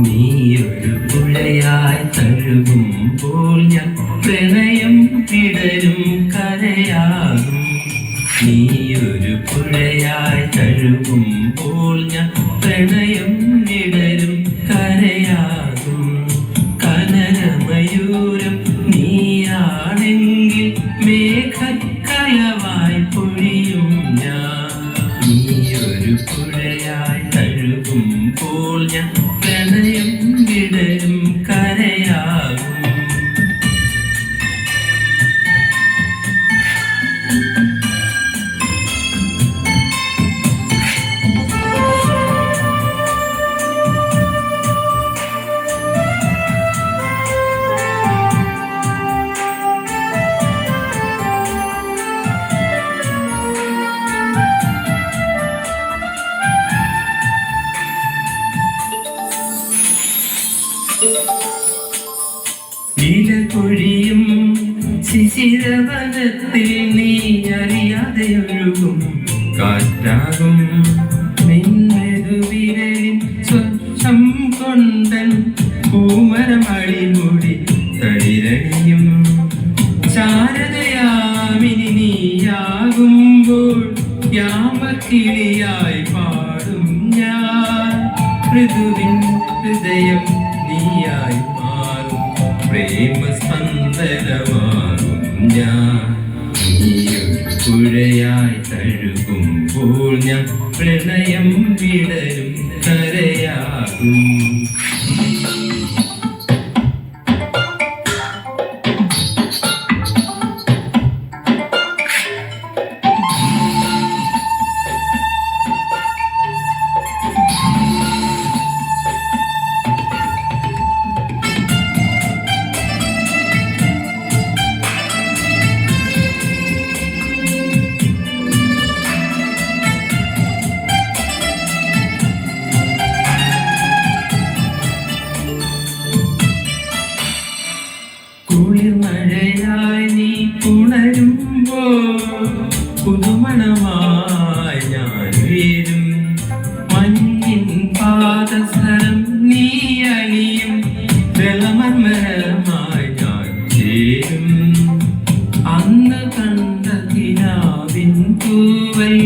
നീയൊരു പുഴയായി തഴുകുമ്പോൾ ഞാൻ പ്രണയം വിടരും കരയാകും. നീയൊരു പുഴയായി തഴുകുമ്പോൾ ഞാൻ പ്രണയം വിടരും കരയാകും. കനകമയൂരം നീയാണെങ്കിൽ മേഘക്കലവായി പൊഴിയും ഞാൻ. നീയൊരു പുഴയായി തഴുകുമ്പോൾ ഞാൻ പ്രണയം വിടരും കരയാകും. ഇലപൊഴിയും ശിശിരവനത്തിൽ നീ അറിയാതെയൊഴുകും കാറ്റാകും. നിന്നെതുവിരലിൻ സ്വച്ഛം കൊണ്ടൻ പൂമരമടിമുടി തളിരണിയും. ശാരദയാമിനി നീയാകുമ്പോൾ യാമക്കിളിയായി പാടും ഞാൻ. ഋതുവിൻ ഹൃദയം നീയായി മാറും പ്രേമസ്പന്ദനമാകും ഞാൻ. നീയൊരു പുഴയായി തഴുകുമ്പോൾ ഞാൻ പ്രണയം വിടരും കരയാകും. കുളിർമഴയായി നീ ഉണരുമ്പോൾ പുതുമണമായി ഞാൻ വീഴും. മഞ്ഞിൻ പാദസരം നീ അണിയും വെളമർമരമായി ഞാൻ ചേരും. അന്ന് കണ്ട കിനാവിൻ തൂവൽ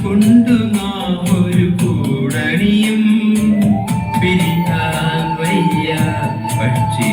കൊണ്ടു നാം ഒരു കൂടണിയും. പിരിയാൻ വയ്യ പക്ഷി